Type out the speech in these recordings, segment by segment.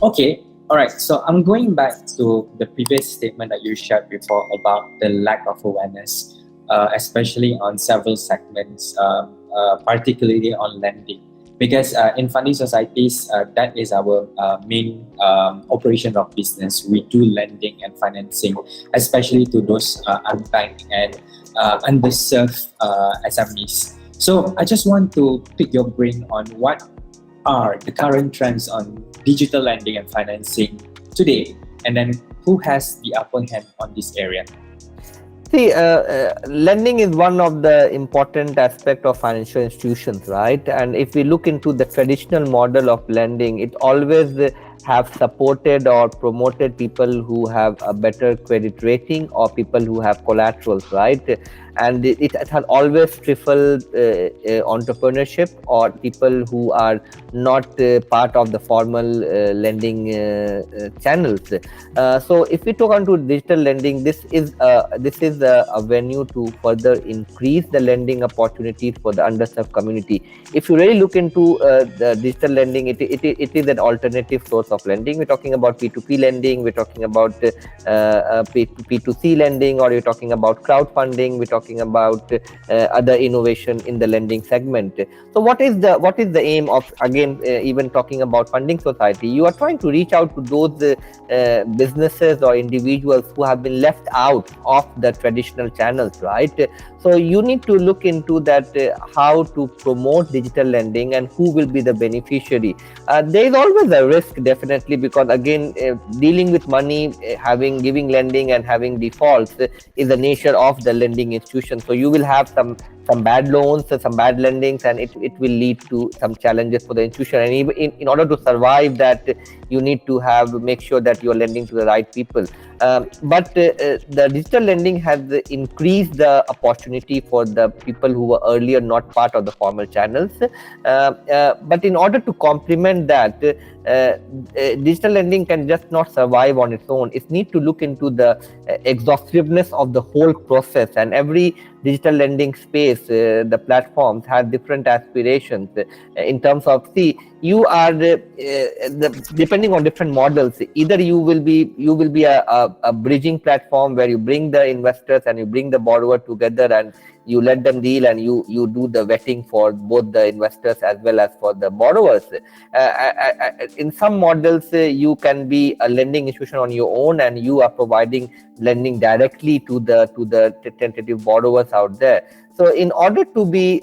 Okay, all right. So I'm going back to the previous statement that you shared before about the lack of awareness, especially on several segments, particularly on lending. Because in funding societies, that is our main operation of business. We do lending and financing, especially to those unbanked and underserved SMEs. So I just want to pick your brain on what are the current trends on digital lending and financing today, and then who has the upper hand on this area? See, lending is one of the important aspect of financial institutions, right? And if we look into the traditional model of lending, it always have supported or promoted people who have a better credit rating or people who have collaterals, right? And it has always stifled entrepreneurship or people who are not part of the formal lending channels. So if we talk on to digital lending, this is a venue to further increase the lending opportunities for the underserved community. If you really look into the digital lending, it is an alternative source of lending. We're talking about P2P lending, we're talking about P2C lending, or you're talking about crowdfunding, we're talking about other innovation in the lending segment. So what is the aim of, again, even talking about funding society? You are trying to reach out to those businesses or individuals who have been left out of the traditional channels, right? So you need to look into that, how to promote digital lending and who will be the beneficiary. There is always a risk, definitely, because again, dealing with money, giving lending and having defaults is the nature of the lending institution. So you will have some bad loans, some bad lendings, and it will lead to some challenges for the institution. And even in order to survive that, you need to make sure that you are lending to the right people. But the digital lending has increased the opportunity for the people who were earlier not part of the formal channels. But in order to complement that, digital lending can just not survive on its own. It needs to look into the exhaustiveness of the whole process, and every digital lending space, the platforms have different aspirations in terms of, see, you are depending on different models. Either you will be a bridging platform where you bring the investors and you bring the borrower together and you let them deal, and you do the vetting for both the investors as well as for the borrowers. In some models, you can be a lending institution on your own, and you are providing lending directly to the tentative borrowers out there. So in order to be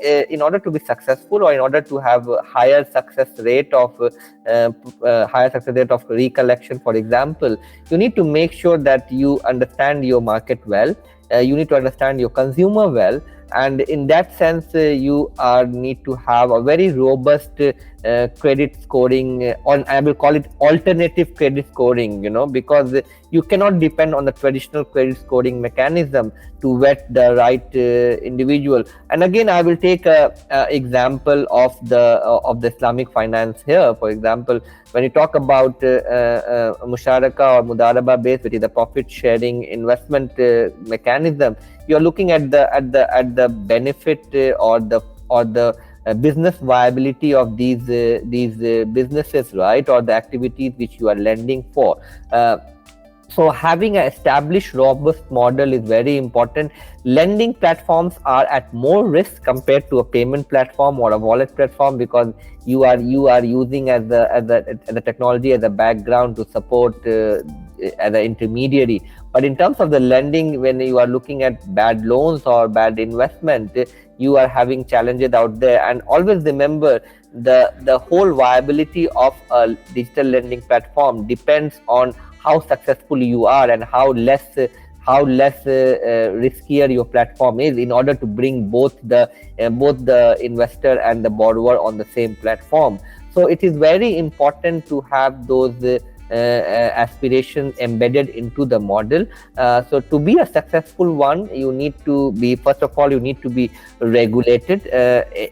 successful, or in order to have a higher success rate of recollection, for example, you need to make sure that you understand your market well. You need to understand your consumer well, and in that sense, you need to have a very robust credit scoring, on, I will call it alternative credit scoring, because you cannot depend on the traditional credit scoring mechanism to vet the right individual. And again, I will take a example of the Islamic finance here. For example, when you talk about musharaka or mudaraba base, which is the profit sharing investment mechanism, you are looking at the benefit or the business viability of these businesses, right, or the activities which you are lending for. So having an established robust model is very important. Lending platforms are at more risk compared to a payment platform or a wallet platform, because you are using as the technology as a background to support as an intermediary. But in terms of the lending, when you are looking at bad loans or bad investment, you are having challenges out there. And always remember, the whole viability of a digital lending platform depends on how successful you are and how less riskier your platform is, in order to bring both the investor and the borrower on the same platform. So it is very important to have those aspirations embedded into the model. So to be a successful one, you need to be, first of all, you need to be regulated.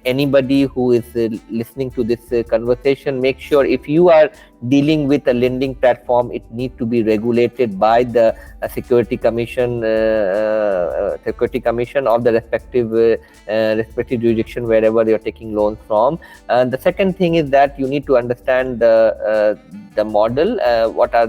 Anybody who is listening to this conversation, make sure if you are dealing with a lending platform, it needs to be regulated by the security commission of the respective jurisdiction wherever you're taking loans from. And the second thing is that you need to understand the model, what are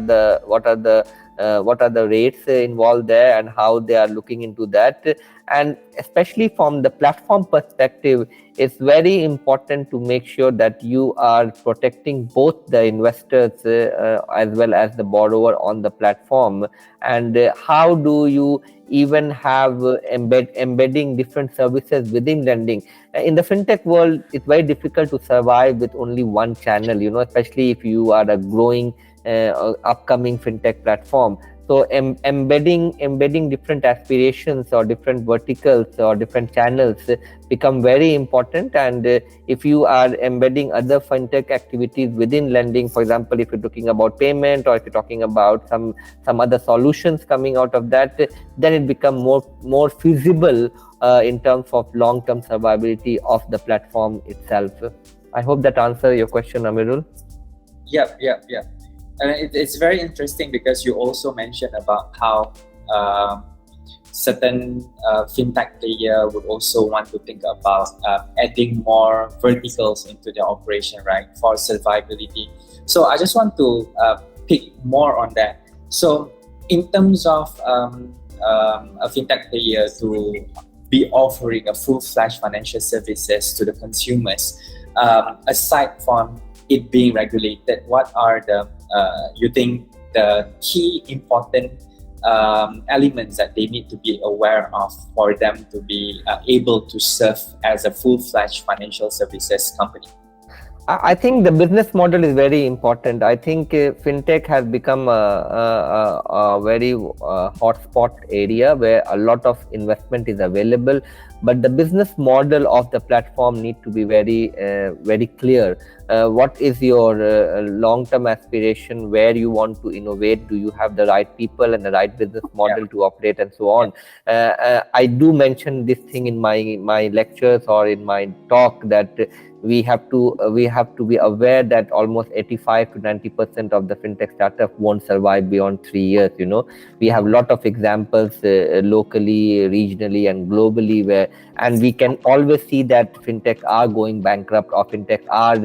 the rates involved there and how they are looking into that. And especially from the platform perspective, it's very important to make sure that you are protecting both the investors as well as the borrower on the platform. And how do you even have embedding different services within lending? In the fintech world, it's very difficult to survive with only one channel, especially if you are a growing upcoming fintech platform. So embedding different aspirations or different verticals or different channels become very important. And if you are embedding other fintech activities within lending, for example, if you're talking about payment or if you're talking about some other solutions coming out of that, then it becomes more feasible in terms of long-term survivability of the platform itself. I hope that answers your question, Amirul. Yep. And it's very interesting because you also mentioned about how certain fintech player would also want to think about adding more verticals into their operation, right, for survivability. So I just want to pick more on that. So in terms of a fintech player to be offering a full-fledged financial services to the consumers, aside from it being regulated, what are the you think the key important elements that they need to be aware of for them to be able to serve as a full-fledged financial services company? I think the business model is very important. I think fintech has become a very hotspot area where a lot of investment is available, but the business model of the platform need to be very clear. What is your long-term aspiration? Where you want to innovate? Do you have the right people and the right business model to operate, and so on? I do mention this thing in my lectures or in my talk that we have to be aware that almost 85 to 90% of the fintech startup won't survive beyond 3 years. We have a lot of examples locally, regionally, and globally and we can always see that fintech are going bankrupt or fintech are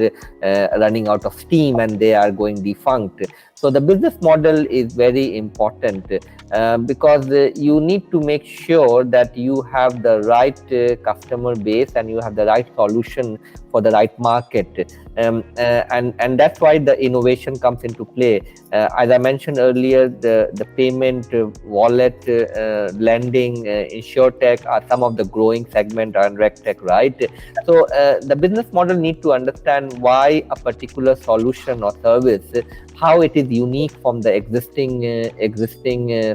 running out of steam and they are going defunct. So the business model is very important because you need to make sure that you have the right customer base and you have the right solution for the right market. And that's why the innovation comes into play. As I mentioned earlier, the payment, wallet, lending, insurtech are some of the growing segment and regtech, right? So the business model need to understand why a particular solution or service, how it is unique from the existing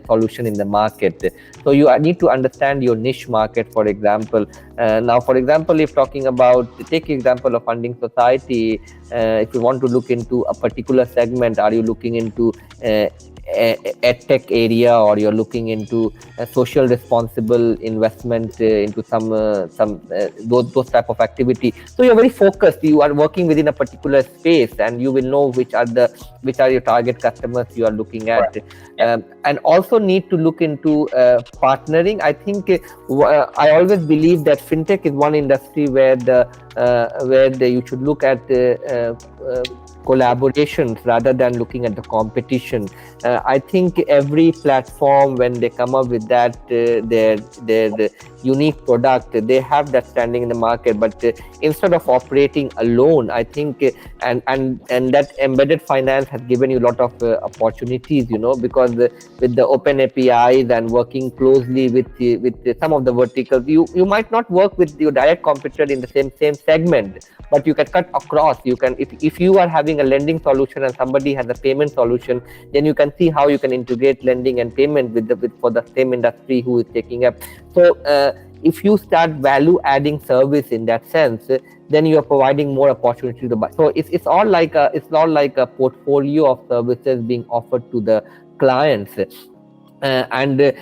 solution in the market. So you need to understand your niche market, for example. Now, for example, if talking about, take example of funding society, if you want to look into a particular segment, are you looking into edtech area, or you're looking into a social responsible investment into some those type of activity? So you're very focused. You are working within a particular space, and you will know which are your target customers you are looking at. Right. And also need to look into partnering. I think I always believe that fintech is one industry where you should look at collaborations rather than looking at the competition. I think every platform, when they come up with that their unique product, they have that standing in the market. But instead of operating alone, I think and that embedded finance has given you a lot of opportunities, because with the open APIs and working closely with some of the verticals, you might not work with your direct competitor in the same segment, but you can cut across. You can, if you are having a lending solution and somebody has a payment solution, then you can see how you can integrate lending and payment for the same industry who is taking up. So if you start value adding service in that sense, then you are providing more opportunity to buy. So it's all like a portfolio of services being offered to the clients. And the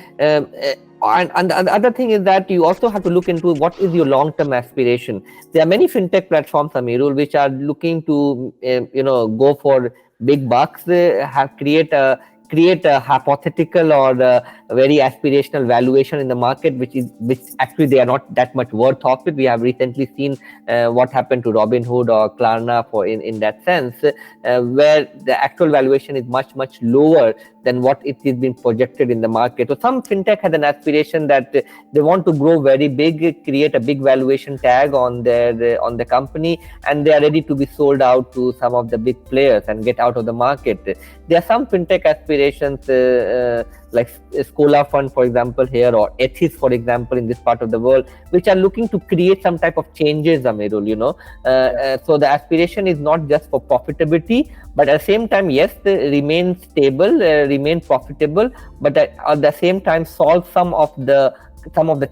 other thing is that you also have to look into what is your long-term aspiration. There are many fintech platforms, Amirul, which are looking to go for big bucks have create a hypothetical or a very aspirational valuation in the market, which actually they are not that much worth of it. We have recently seen what happened to Robinhood or Klarna for in that sense, where the actual valuation is much lower than what it is being projected in the market. So some fintech has an aspiration that they want to grow very big, create a big valuation tag on the company, and they are ready to be sold out to some of the big players and get out of the market. There are some fintech aspirations like Scola Fund, for example, here, or Ethis, for example, in this part of the world, which are looking to create some type of changes, Amirul, so the aspiration is not just for profitability, but at the same time, yes, remain stable, remain profitable, but at the same time solve some of the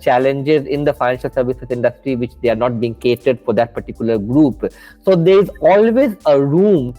challenges in the financial services industry which they are not being catered for that particular group. So there's always a room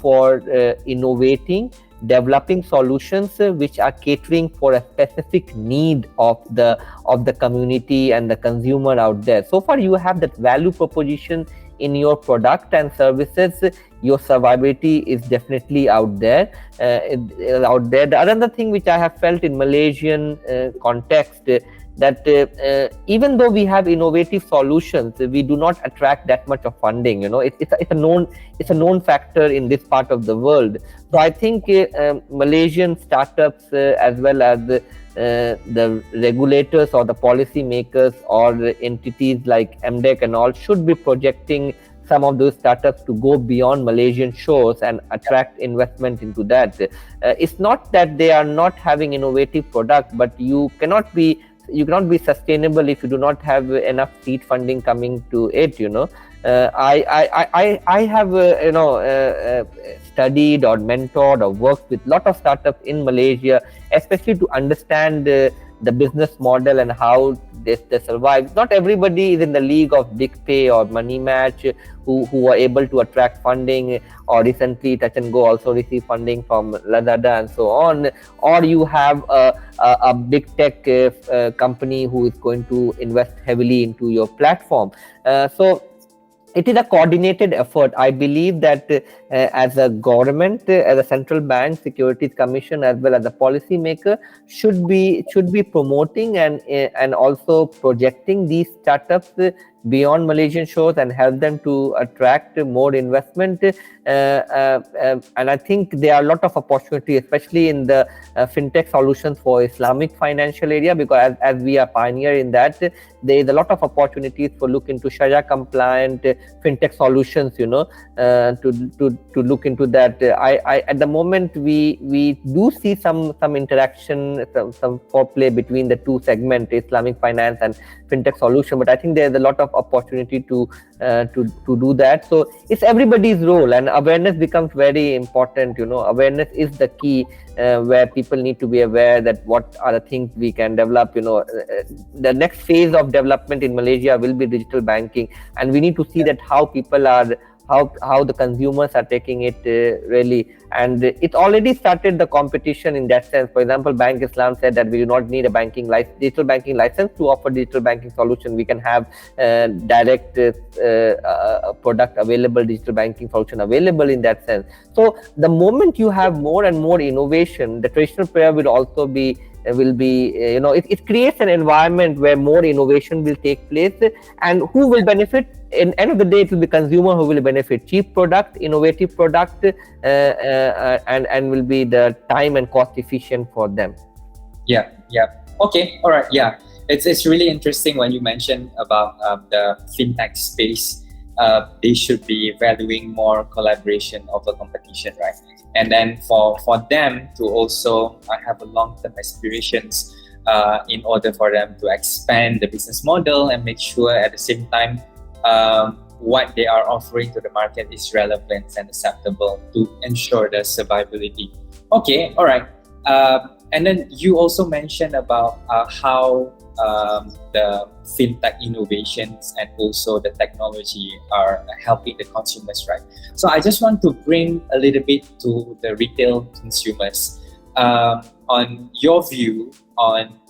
for innovating, developing solutions which are catering for a specific need of the community and the consumer out there. So far you have that value proposition in your product and services. Your survivability is definitely out there. The another thing which I have felt in Malaysian context, that even though we have innovative solutions, we do not attract that much of funding. It's a known factor in this part of the world. So I think Malaysian startups as well as the regulators or the policy makers or entities like MDEC and all should be projecting some of those startups to go beyond Malaysian shores and attract investment into that. It's not that they are not having innovative product, but you cannot be sustainable if you do not have enough seed funding coming to it. I have studied or mentored or worked with lot of startups in Malaysia, especially to understand the business model and how they survive. Not everybody is in the league of Big Pay or Money Match who are able to attract funding, or recently Touch and Go also received funding from Lazada and so on. Or you have a big tech company who is going to invest heavily into your platform. So it is a coordinated effort. I believe that as a government, as a central bank, Securities Commission, as well as a policy maker, should be promoting and also projecting these startups beyond Malaysian shores and help them to attract more investment. And I think there are a lot of opportunities, especially in the fintech solutions for Islamic financial area, because as we are pioneer in that, there is a lot of opportunities for look into Sharia compliant fintech solutions, to look into that. I at the moment we do see some interaction, some foreplay between the two segments, Islamic finance and fintech solution, but I think there is a lot of opportunity to do that. So it's everybody's role, and awareness becomes very important. Awareness is the key, where people need to be aware that what are the things we can develop. The next phase of development in Malaysia will be digital banking, and we need to see that how people are, how the consumers are taking it really. And it already started the competition in that sense. For example, Bank Islam said that we do not need a digital banking license to offer digital banking solution. We can have direct product available, digital banking solution available in that sense. So the moment you have more and more innovation, the traditional player will also be it creates an environment where more innovation will take place, and who will benefit? In end of the day, it will be consumer who will benefit. Cheap product, innovative product, and will be the time and cost efficient for them. Yeah. Okay. All right. Yeah. It's really interesting when you mention about the fintech space. They should be valuing more collaboration over competition, right? And then for them to also have a long-term aspirations in order for them to expand the business model and make sure at the same time what they are offering to the market is relevant and acceptable to ensure the survivability. Okay, all right. And then you also mentioned about how the fintech innovations and also the technology are helping the consumers, right? So I just want to bring a little bit to the retail consumers on your view on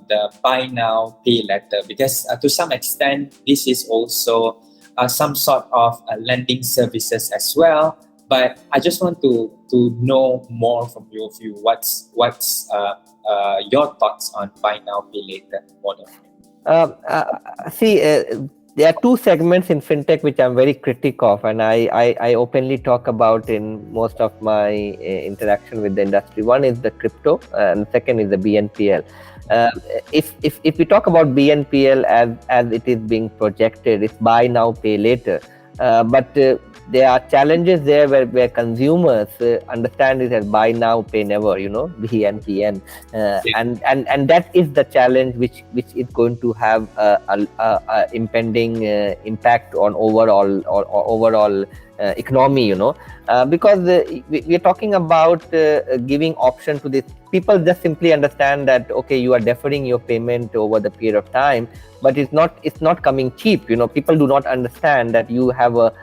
the buy now, pay later, because to some extent, this is also some sort of lending services as well, But I just want to know more from your view. What's your thoughts on buy now pay later model? See, there are two segments in fintech which I'm very critic of, and I openly talk about in most of my interaction with the industry. One is the crypto, and second is the BNPL. Uh, if we talk about BNPL as it is being projected, it's buy now pay later, but there are challenges there where consumers understand it as buy now pay never, BNPN, and that is the challenge which is going to have a impending impact on overall economy, because we are talking about giving option to this. People just simply understand that, okay, you are deferring your payment over the period of time, but it's not coming cheap. People do not understand that you have a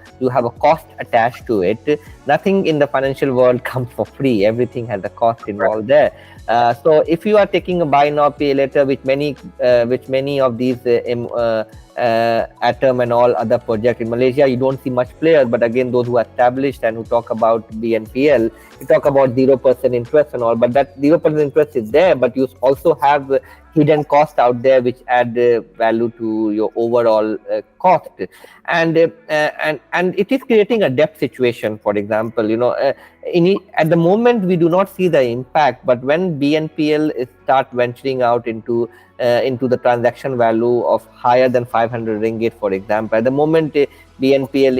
cost attached to it. Nothing in the financial world comes for free. Everything has a cost involved there. So if you are taking a buy now pay later, which many of these Atom and all other projects in Malaysia, you don't see much players. But again, those who are established and who talk about BNPL, you talk about 0% interest and all. But that 0% interest is there, but you also have hidden cost out there which add value to your overall cost, and it is creating a debt situation. For example, at the moment we do not see the impact, but when BNPL start venturing out into the transaction value of higher than 500 ringgit, for example, at the moment BNPL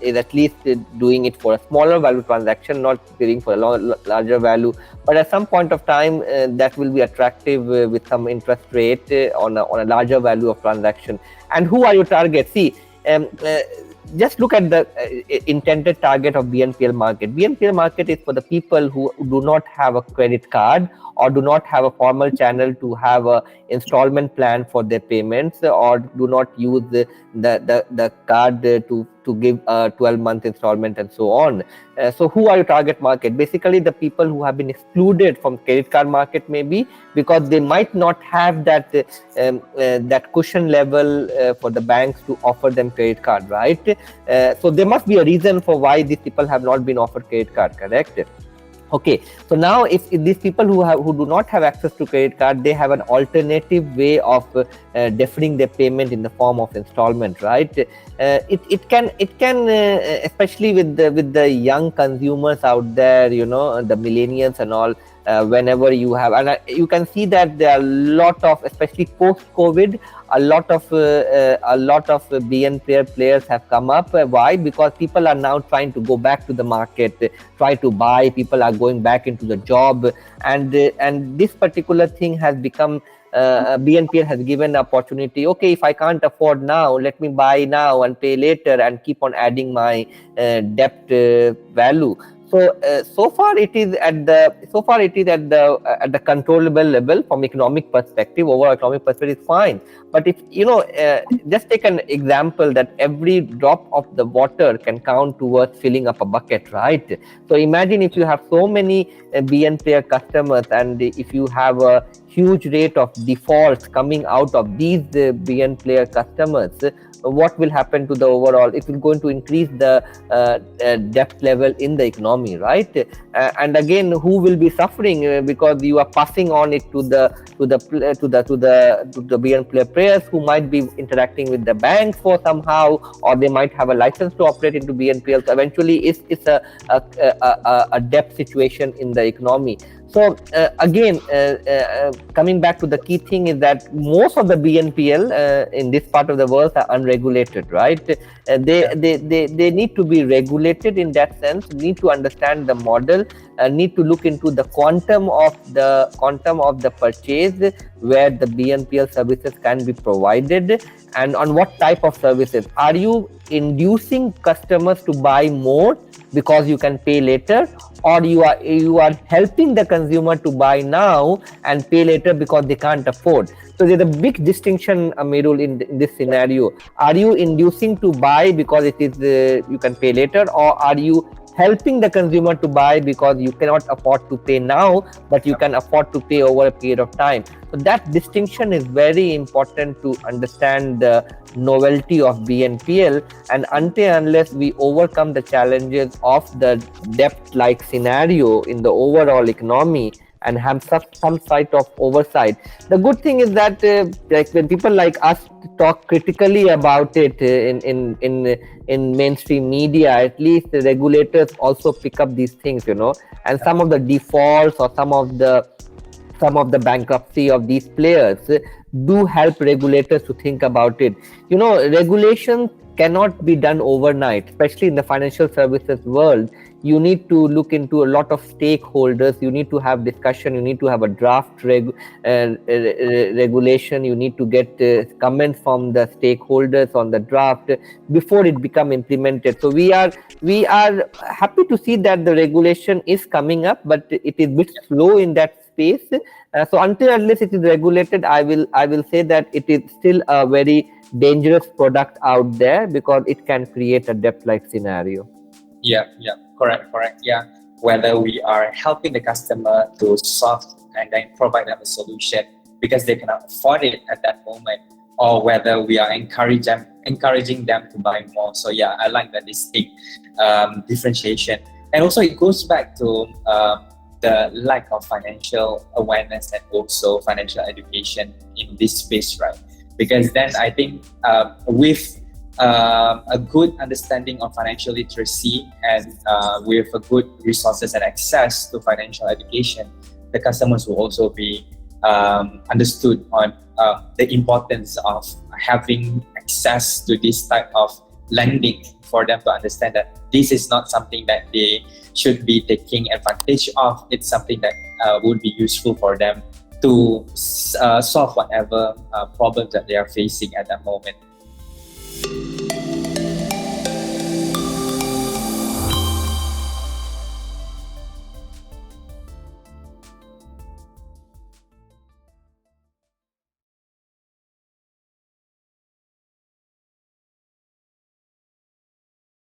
is at least doing it for a smaller value transaction, not giving for a larger value. But at some point of time, that will be attractive with some interest rate on a larger value of transaction. And who are your targets? See, just look at the intended target of BNPL market. BNPL market is for the people who do not have a credit card or do not have a formal channel to have a installment plan for their payments, or do not use the card to give a 12-month installment and so on. So who are your target market? Basically the people who have been excluded from credit card market, maybe because they might not have that cushion level for the banks to offer them credit card, right? So there must be a reason for why these people have not been offered credit card, correct? Okay, so now if these people who do not have access to credit card, they have an alternative way of deferring their payment in the form of installment, right? It can especially with the young consumers out there, the millennials and all. Whenever you have, and you can see that there are a lot of, especially post-COVID, a lot of BNPL players have come up. Why? Because people are now trying to go back to the market, try to buy. People are going back into the job, and this particular thing has become. BNPL has given the opportunity. Okay, if I can't afford now, let me buy now and pay later, and keep on adding my debt value. So far it is at the controllable level from economic perspective. Overall economic perspective is fine. But if just take an example that every drop of the water can count towards filling up a bucket, right? So imagine if you have so many BNPL customers, and if you have a huge rate of defaults coming out of these BNPL customers, what will happen to the overall? It will going to increase the debt level in the economy, right? And again, who will be suffering because you are passing on it to the BNPL players who might be interacting with the banks for somehow, or they might have a license to operate into BNPL. So eventually, it's a debt situation in the economy. So again, coming back to the key thing is that most of the BNPL in this part of the world are unregulated, right? They need to be regulated in that sense. Need to understand the model. Need to look into the quantum of the purchase where the BNPL services can be provided, and on what type of services. Are you inducing customers to buy more because you can pay later, or you are helping the consumer to buy now and pay later because they can't afford? So there's a big distinction, Amirul, in this scenario. Are you inducing to buy because it is you can pay later, or are you helping the consumer to buy because you cannot afford to pay now, but you can afford to pay over a period of time. So that distinction is very important to understand the novelty of BNPL. And until unless we overcome the challenges of the debt-like scenario in the overall economy and have some sort of oversight. The good thing is that like when people like us talk critically about it in mainstream media, at least the regulators also pick up these things, and some of the defaults or some of the bankruptcy of these players do help regulators to think about it. Regulation cannot be done overnight, especially in the financial services world. You need to look into a lot of stakeholders. You need to have discussion. You need to have a draft regulation. You need to get comments from the stakeholders on the draft before it become implemented. So we are happy to see that the regulation is coming up, but it is a bit slow in that space. So unless it is regulated, I will say that it is still a very dangerous product out there because it can create a debt-like scenario. Yeah, correct. Yeah, whether we are helping the customer to solve and then provide them a solution because they cannot afford it at that moment, or whether we are encouraging them to buy more. So yeah, I like that distinct differentiation. And also it goes back to the lack of financial awareness and also financial education in this space, right? Because then I think with a good understanding of financial literacy and with a good resources and access to financial education, the customers will also be understood on the importance of having access to this type of lending, for them to understand that this is not something that they should be taking advantage of. It's something that would be useful for them to solve whatever problems that they are facing at that moment.